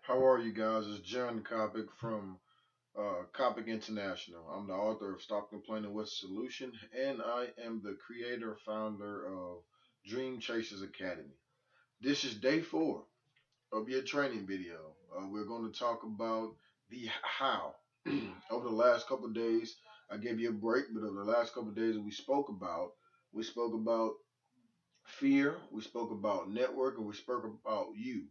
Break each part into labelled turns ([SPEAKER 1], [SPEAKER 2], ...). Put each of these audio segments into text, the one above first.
[SPEAKER 1] How are you guys? It's John Coppock from Coppock International. I'm the author of Stop Complaining with Solution, and I am the creator founder of Dream Chasers Academy. This is day 4 of your training video. We're going to talk about the how. Over the last couple of days, I gave you a break, but over the last couple of days, we spoke about fear, we spoke about network, and we spoke about you.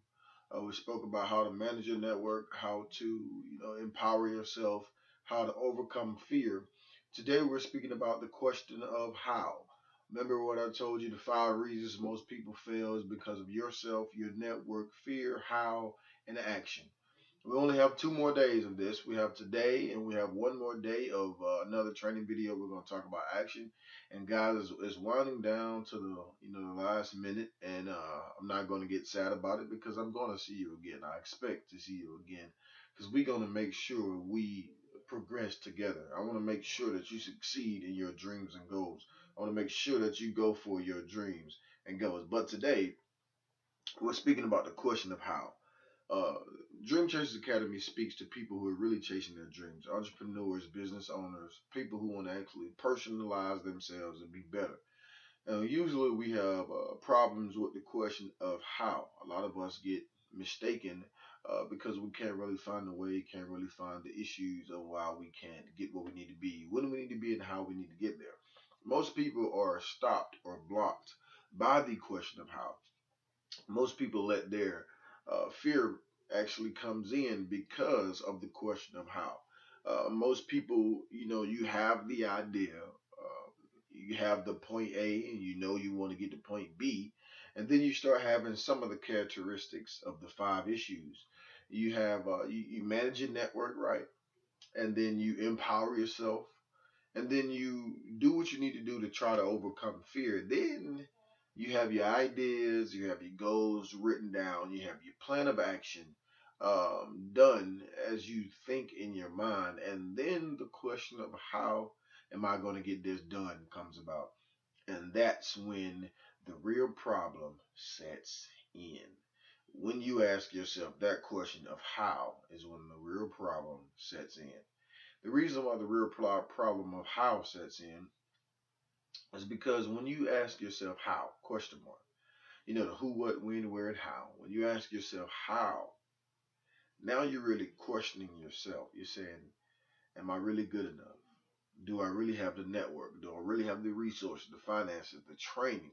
[SPEAKER 1] We spoke about how to manage your network, how to empower yourself, how to overcome fear. Today we're speaking about the question of how. Remember what I told you, the 5 reasons most people fail is because of yourself, your network, fear, how, and action. We only have 2 more days of this. We have today, and we have one more day of another training video. We're going to talk about action. And guys, it's winding down to the last minute, and I'm not going to get sad about it because I'm going to see you again. I expect to see you again because we're going to make sure we progress together. I want to make sure that you succeed in your dreams and goals. I want to make sure that you go for your dreams and goals. But today, we're speaking about the question of how. Uh, Dream Chasers Academy speaks to people who are really chasing their dreams, entrepreneurs, business owners, people who want to actually personalize themselves and be better. Now, usually we have problems with the question of how. A lot of us get mistaken because we can't really find the way, can't really find the issues of why we can't get where we need to be, when we need to be, and how we need to get there. Most people are stopped or blocked by the question of how. Most people let their fear actually comes in because of the question of how. Most people, you have the idea, you have the point A, and you know you want to get to point B, and then you start having some of the characteristics of the 5 issues. You manage your network right, and then you empower yourself, and then you do what you need to do to try to overcome fear. Then you have your ideas, you have your goals written down, you have your plan of action done as you think in your mind, and then the question of how am I going to get this done comes about, and that's when the real problem sets in. When you ask yourself that question of how is when the real problem sets in. The reason why the real problem of how sets in is because when you ask yourself how, question mark, the who, what, when, where, and how. When you ask yourself how, now you're really questioning yourself. You're saying, am I really good enough? Do I really have the network? Do I really have the resources, the finances, the training?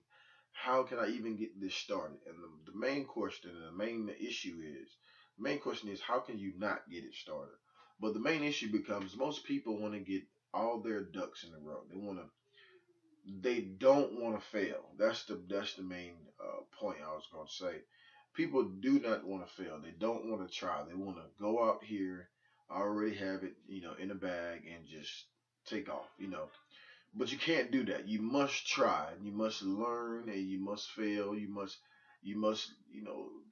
[SPEAKER 1] How can I even get this started? And the main question and the main question is, how can you not get it started? But the main issue becomes most people want to get all their ducks in a row. They don't want to fail. That's the main point I was going to say. People do not want to fail. They don't want to try. They want to go out here, already have it, in a bag and just take off, But you can't do that. You must try. You must learn, and you must fail. You must,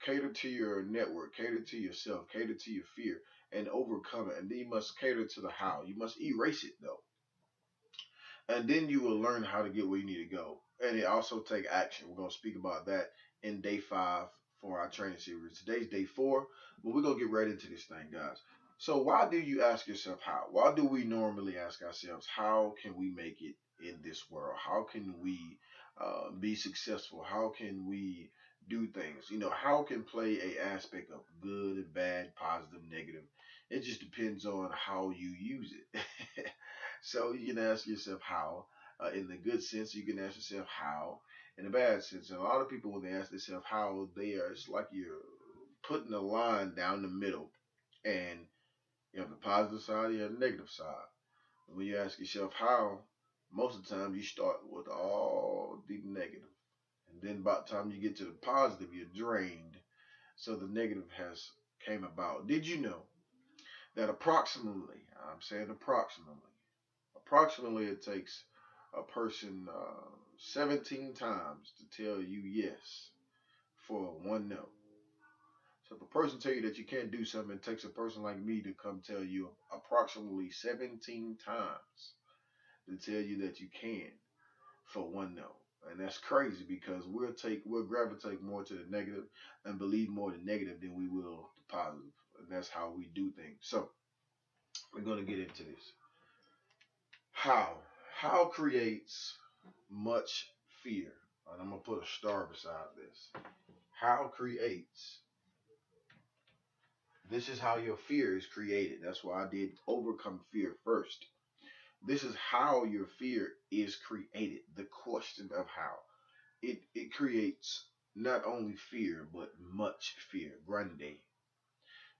[SPEAKER 1] cater to your network, cater to yourself, cater to your fear, and overcome it. And then you must cater to the how. You must erase it though, and then you will learn how to get where you need to go. And it also take action. We're gonna speak about that in day 5 for our training series. Today's day 4, but we're gonna get right into this thing, guys. So why do you ask yourself how? Why do we normally ask ourselves how can we make it in this world? How can we be successful? How can we do things? How can play a aspect of good and bad, positive, negative. It just depends on how you use it. So you can ask yourself how. In the good sense, you can ask yourself how. In the bad sense, and a lot of people when they ask themselves how, it's like you're putting a line down the middle, and you have the positive side, you have the negative side. When you ask yourself how, most of the time you start with all the negative, and then by the time you get to the positive, you're drained. So the negative has came about. Did you know that approximately, I'm saying approximately it takes a person 17 times to tell you yes for one no. So if a person tell you that you can't do something, it takes a person like me to come tell you approximately 17 times to tell you that you can for one no. And that's crazy because we'll gravitate more to the negative and believe more the negative than we will the positive. And that's how we do things. So we're gonna get into this. How? How creates much fear? And I'm gonna put a star beside this. How creates. This is how your fear is created. That's why I did overcome fear first. This is how your fear is created. The question of how. It creates not only fear, but much fear. Grande.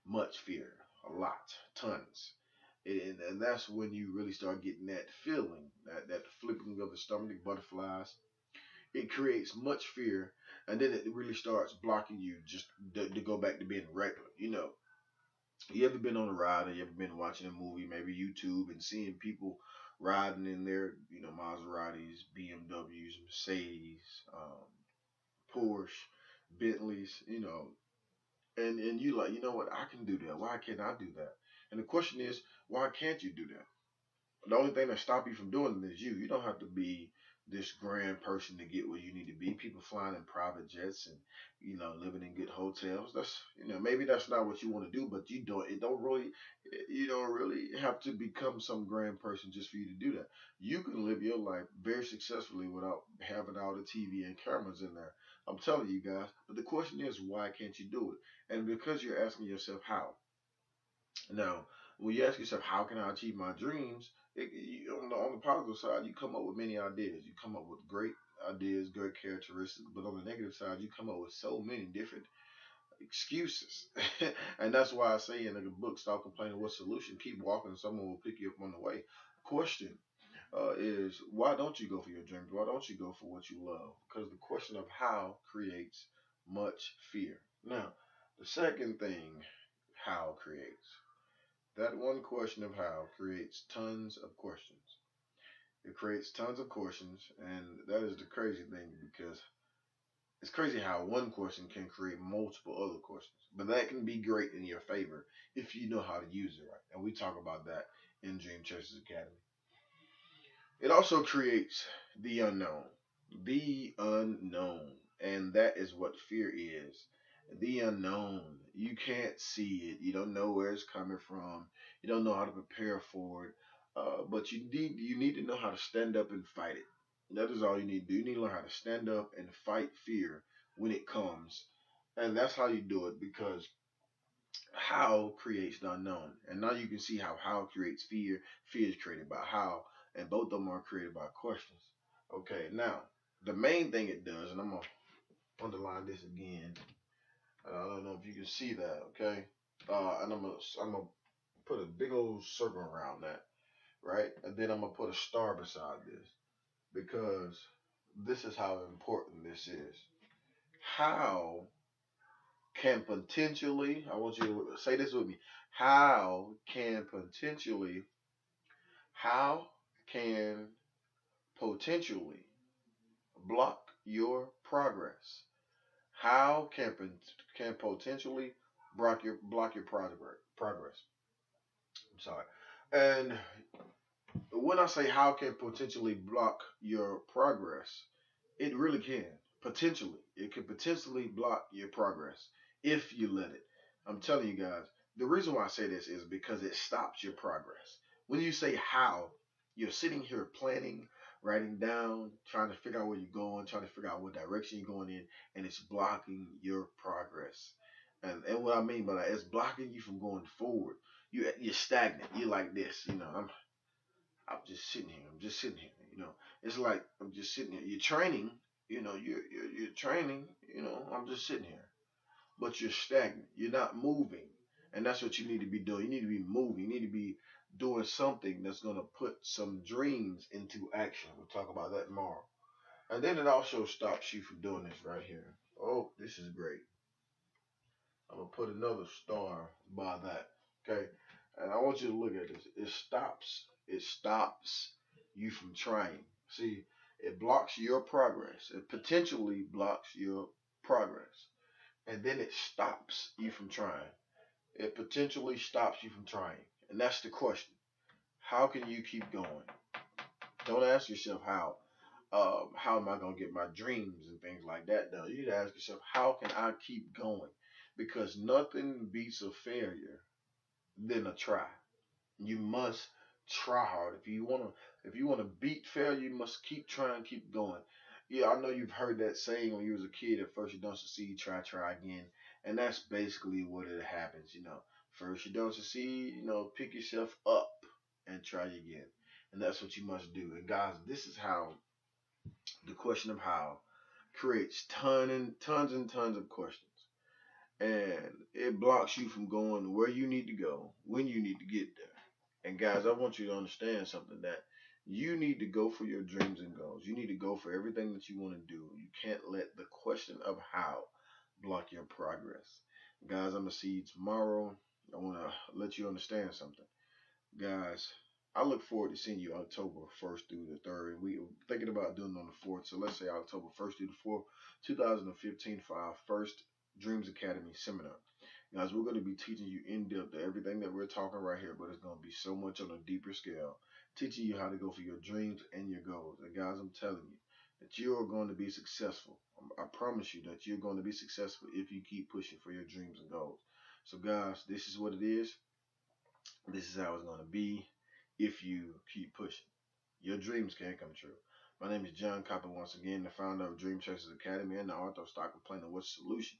[SPEAKER 1] Much fear. A lot. Tons. And that's when you really start getting that feeling, that flipping of the stomach, butterflies. It creates much fear, and then it really starts blocking you just to go back to being regular. You ever been on a ride or you ever been watching a movie, maybe YouTube, and seeing people riding in their, Maseratis, BMWs, Mercedes, Porsche, Bentleys, and you like, you know what, I can do that. Why can't I do that? And the question is, why can't you do that? The only thing that stop you from doing it is you. You don't have to be this grand person to get where you need to be. People flying in private jets and living in good hotels. That's maybe that's not what you want to do, but you don't really have to become some grand person just for you to do that. You can live your life very successfully without having all the TV and cameras in there. I'm telling you guys. But the question is, why can't you do it? And because you're asking yourself how. Now, when you ask yourself, how can I achieve my dreams? On the positive side, you come up with many ideas. You come up with great ideas, great characteristics. But on the negative side, you come up with so many different excuses. And that's why I say in the book, Stop Complaining, What Solution? Keep walking, someone will pick you up on the way. Question is, why don't you go for your dreams? Why don't you go for what you love? Because the question of how creates much fear. Now, the second thing, how creates. That one question of how creates tons of questions. It creates tons of questions, and that is the crazy thing because it's crazy how one question can create multiple other questions. But that can be great in your favor if you know how to use it right. And we talk about that in Dream Chasers Academy. It also creates the unknown. The unknown. And that is what fear is. The unknown. You can't see it. You don't know where it's coming from. You don't know how to prepare for it. But you need to know how to stand up and fight it. That is all you need to do. You need to learn how to stand up and fight fear when it comes. And that's how you do it because how creates the unknown. And now you can see how creates fear. Fear is created by how. And both of them are created by questions. Okay, now, the main thing it does, and I'm going to underline this again. I don't know if you can see that, okay? And I'm gonna put a big old circle around that, right? And then I'm gonna put a star beside this because this is how important this is. How can potentially, I want you to say this with me. How can potentially, how can potentially block your progress? How can potentially block your progress? I'm sorry. And when I say how can potentially block your progress, it really can. Potentially. It could potentially block your progress if you let it. I'm telling you guys, the reason why I say this is because it stops your progress. When you say how, you're sitting here planning, writing down, trying to figure out where you're going, trying to figure out what direction you're going in, and it's blocking your progress. And what I mean by that, it's blocking you from going forward. You're stagnant. You're like this, I'm just sitting here. I'm just sitting here. It's like I'm just sitting here. You're training. You're training. I'm just sitting here. But you're stagnant. You're not moving, and that's what you need to be doing. You need to be moving. You need to be doing something that's gonna put some dreams into action. We'll talk about that tomorrow. And then it also stops you from doing this right here. Oh, this is great. I'm gonna put another star by that. Okay. And I want you to look at this. It stops you from trying. See, it blocks your progress. It potentially blocks your progress. And then it stops you from trying. It potentially stops you from trying. And that's the question. How can you keep going? Don't ask yourself how. how am I gonna get my dreams and things like that done? You need to ask yourself, how can I keep going? Because nothing beats a failure than a try. You must try hard. If you wanna beat failure, you must keep trying, keep going. Yeah, I know you've heard that saying when you was a kid, at first you don't succeed, try again. And that's basically what it happens, you know. First you don't succeed, you know, pick yourself up and try again. And that's what you must do. And guys, this is how the question of how creates tons and tons of questions. And it blocks you from going where you need to go, when you need to get there. And guys, I want you to understand something, that you need to go for your dreams and goals. You need to go for everything that you want to do. You can't let the question of how block your progress. Guys, I'm going to see you tomorrow. I want to let you understand something. Guys, I look forward to seeing you October 1st through the 3rd. We are thinking about doing it on the 4th. So let's say October 1st through the 4th, 2015, for our first Dreams Academy seminar. Guys, we're going to be teaching you in depth everything that we're talking right here, but it's going to be so much on a deeper scale, teaching you how to go for your dreams and your goals. And guys, I'm telling you that you are going to be successful. I promise you that you're going to be successful if you keep pushing for your dreams and goals. So guys, this is what it is. This is how it's going to be if you keep pushing. Your dreams can come true. My name is John Coppock, once again, the founder of Dream Chasers Academy and the author of Stop Complaining What's the Solution.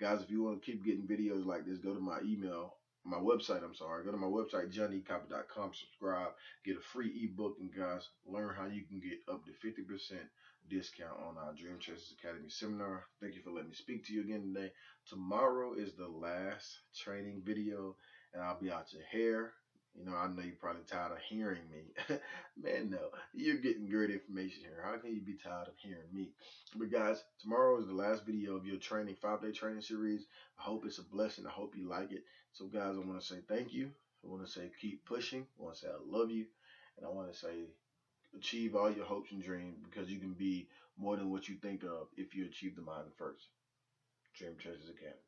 [SPEAKER 1] Guys, if you want to keep getting videos like this, go to my email, my website, I'm sorry. Go to my website, johncoppock.com, subscribe, get a free ebook, and guys, learn how you can get up to 50% discount on our Dream Chasers Academy seminar. Thank you for letting me speak to you again today. Tomorrow is the last training video, and I'll be out your hair. You know, I know you're probably tired of hearing me. Man, no, you're getting great information here. How can you be tired of hearing me? But guys, tomorrow is the last video of your training, 5-day training series. I hope it's a blessing. I hope you like it. So guys, I want to say thank you. I want to say keep pushing. I want to say I love you. And I want to say achieve all your hopes and dreams, because you can be more than what you think of if you achieve the mind first. Dream Chasers Academy.